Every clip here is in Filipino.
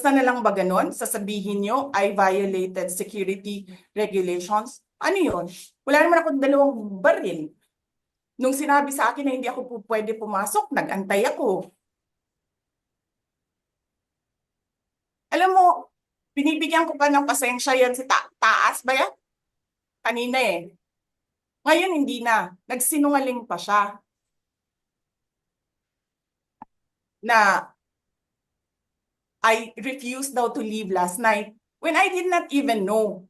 Basta na lang ba ganun? Sasabihin nyo, I violated security regulations? Ano yun? Wala naman akong 2 baril. Nung sinabi sa akin na hindi ako pwede pumasok, nag-antay ako. Alam mo, binibigyan ko pa ng pasensya yan si Taas ba yan? Kanina eh. Ngayon hindi na. Nagsinungaling pa siya. Na I refused daw to leave last night when I did not even know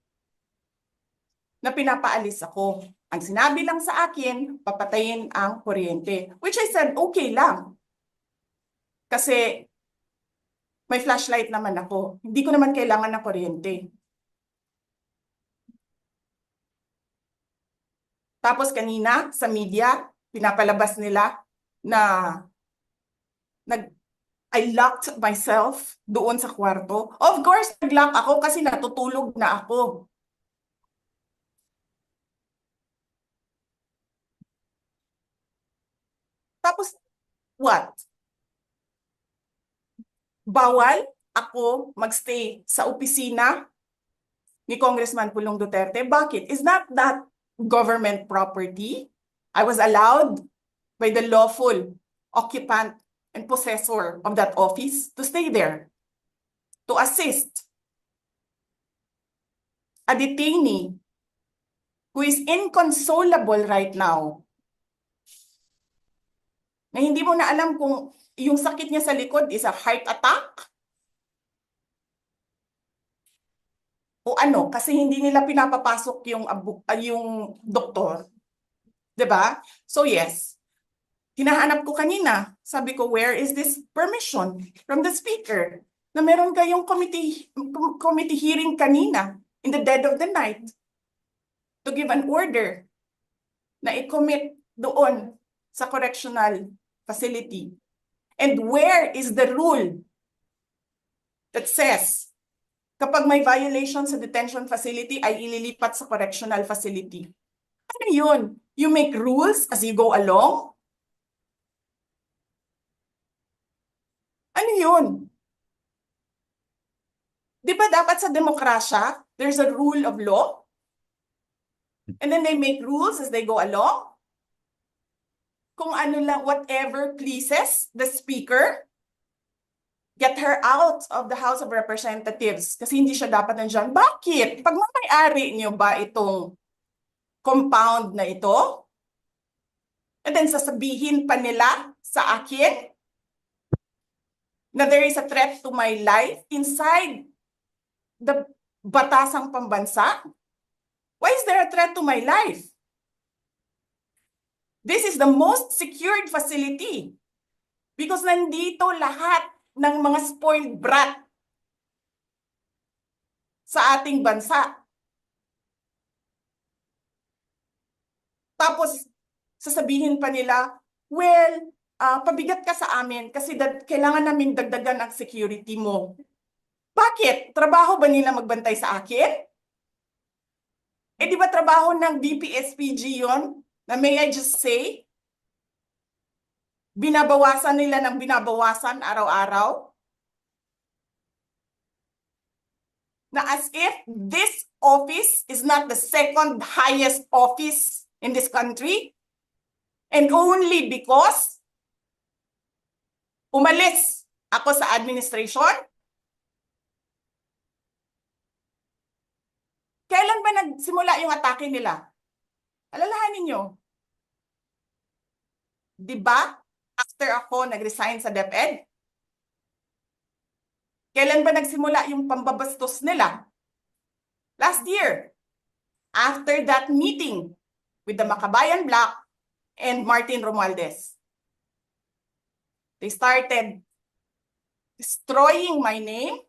na pinapaalis ako. Ang sinabi lang sa akin, papatayin ang kuryente. Which I said, okay lang. Kasi may flashlight naman ako. Hindi ko naman kailangan ng kuryente. Tapos kanina sa media, pinapalabas nila na I locked myself doon sa kwarto. Of course, nag-lock ako kasi natutulog na ako. Tapos, what? Bawal ako magstay sa opisina ni Congressman Pulong Duterte. Bakit? Is not that government property? I was allowed by the lawful occupant and possessor of that office to stay there, to assist a detainee who is inconsolable right now, na hindi mo na alam kung yung sakit niya sa likod is a heart attack o ano, kasi hindi nila pinapapasok yung doktor. 'Di ba? So yes, hinahanap ko kanina. Sabi ko, where is this permission from the speaker? Na meron kayong committee hearing kanina in the dead of the night to give an order na i-commit doon sa correctional facility. And where is the rule that says kapag may violation sa detention facility ay ililipat sa correctional facility? Ano yun? You make rules as you go along? Ano yun? Di ba dapat sa demokrasya, there's a rule of law? And then they make rules as they go along? Kung ano lang, whatever pleases the speaker, get her out of the House of Representatives kasi hindi siya dapat nandiyan. Bakit? Pagmamayari niyo ba itong compound na ito? And then sasabihin pa nila sa akin na there is a threat to my life inside the batasang pambansa? Why is there a threat to my life? This is the most secured facility because nandito lahat ng mga spoiled brat sa ating bansa. Tapos, sasabihin pa nila, well, pabigat ka sa amin kasi kailangan namin dagdagan ang security mo. Bakit? Trabaho ba nila magbantay sa akin? Eh di ba trabaho ng DPSPG yon? Na may I just say, binabawasan nila ng binabawasan araw-araw? Na as if this office is not the second highest office in this country, and only because umalis ako sa administration? Kailan ba nagsimula yung atake nila? Alalahanin nyo. Di ba? After ako nag-resign sa DepEd? Kailan ba nagsimula yung pambabastos nila? Last year. After that meeting with the Makabayan Bloc and Martin Romualdez. They started destroying my name,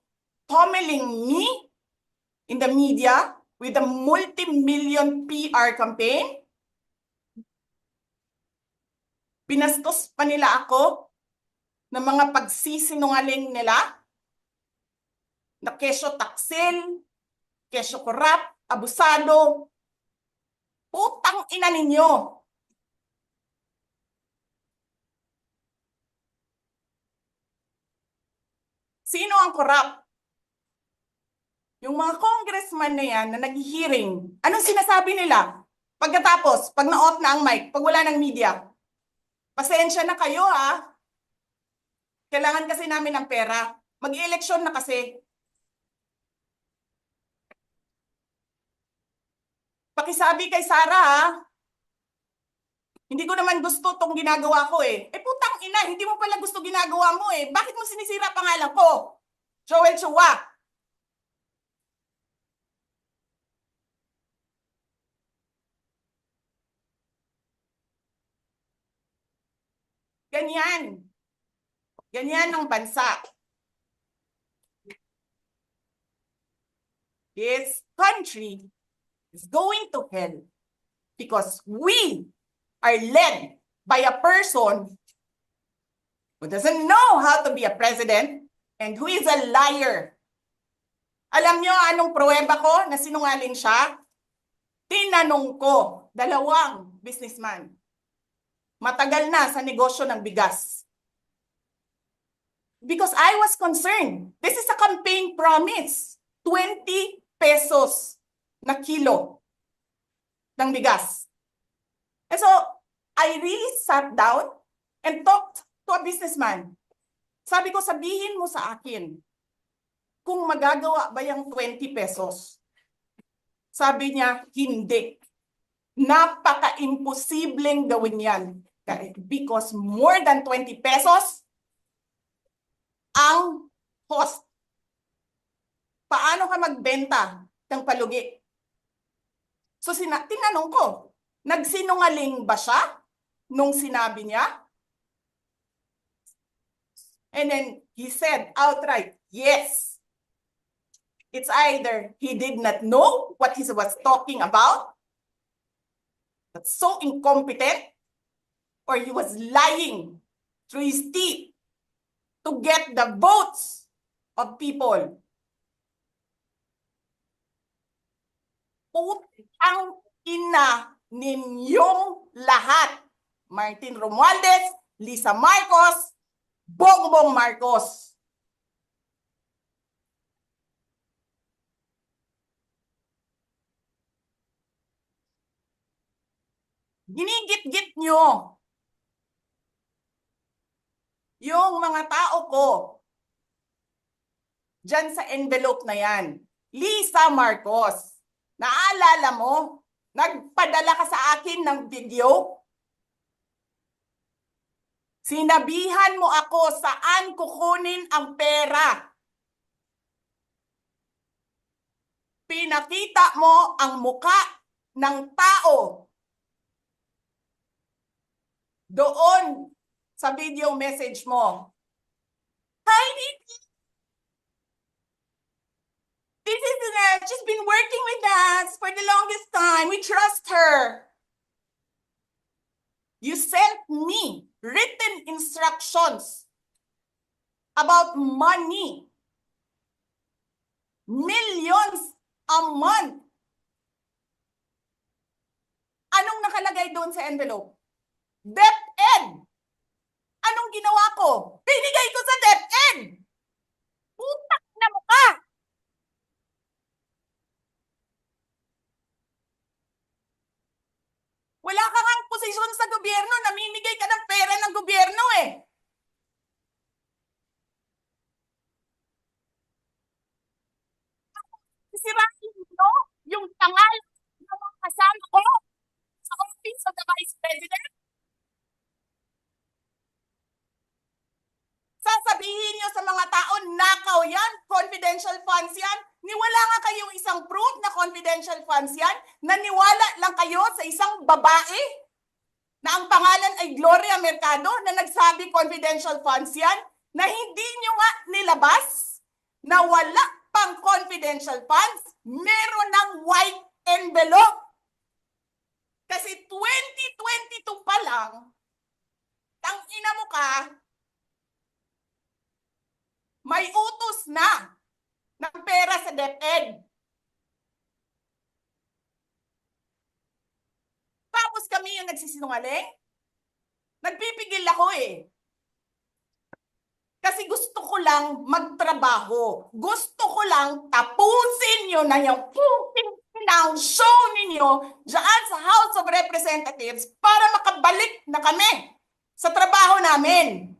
pummeling me in the media with a multi-million PR campaign. Binastos pa nila ako ng mga pagsisinungaling nila na kesyo taksil, kesyo korap, abusado. Putang ina ninyo. Sino ang korap? Yung mga congressman na yan na nag-hearing, anong sinasabi nila? Pagkatapos, pag na-off na ang mic, pag wala ng media, pasensya na kayo ha. Kailangan kasi namin ng pera. Mag-eleksyon na kasi. Pakisabi kay Sara ha. Hindi ko naman gusto tong ginagawa ko eh. Eh putang ina, hindi mo pala gusto ginagawa mo eh. Bakit mo sinisira pangalan ko? Joel Chua. Ganyan. Ganyan ang bansa. This country is going to hell because we are led by a person who doesn't know how to be a president and who is a liar. Alam nyo anong pruweba ko na sinungaling siya? Tinanong ko, dalawang businessman. Matagal na sa negosyo ng bigas. Because I was concerned. This is a campaign promise. 20 pesos na kilo ng bigas. And so, I really sat down and talked to a businessman. Sabi ko, sabihin mo sa akin, kung magagawa ba yung 20 pesos? Sabi niya, hindi. Napaka-imposibleng gawin yan. Because more than 20 pesos ang cost. Paano ka magbenta ng palugi? So tinanong ko, nagsinungaling ba siya nung sinabi niya? And then he said outright, yes. It's either he did not know what he was talking about, that's so incompetent, or he was lying through his teeth to get the votes of people. Putang ina ninyong lahat. Martin Romualdez, Lisa Marcos, Bongbong Marcos. Ginigit-git nyo yung mga tao ko dyan sa envelope na yan. Lisa Marcos, naalala mo, nagpadala ka sa akin ng video? Sinabihan mo ako saan kukunin ang pera. Pinakita mo ang muka ng tao doon sa video message mo. Hi, Nikki. This is she's been working with us for the longest time. We trust her. You sent me written instructions about money. Millions a month. Anong nakalagay doon sa envelope? DepEd. Anong ginawa ko? Binigay ko sa DepEd. Putak na mukha. Wala ka ngang posisyon sa gobyerno, namimigay ka ng pera ng gobyerno eh. Sisirain mo yung tangal ng mga kasama ko sa Office of the Vice President. Sasabihin nyo sa mga tao, nakaw yan, confidential funds yan. Niwala nga kayong isang proof na confidential funds yan. Naniwala lang kayo sa isang babae na ang pangalan ay Gloria Mercado na nagsabi confidential funds yan, na hindi nyo nga nilabas na wala pang confidential funds, meron ng white envelope. Kasi 2022 pa lang, tangina mo ka, may utos na ng pera sa DepEd. Tapos kami yung nagsisinungaling? Nagpipigil ako eh. Kasi gusto ko lang magtrabaho. Gusto ko lang tapusin nyo na yung show ninyo dyan sa House of Representatives para makabalik na kami sa trabaho namin.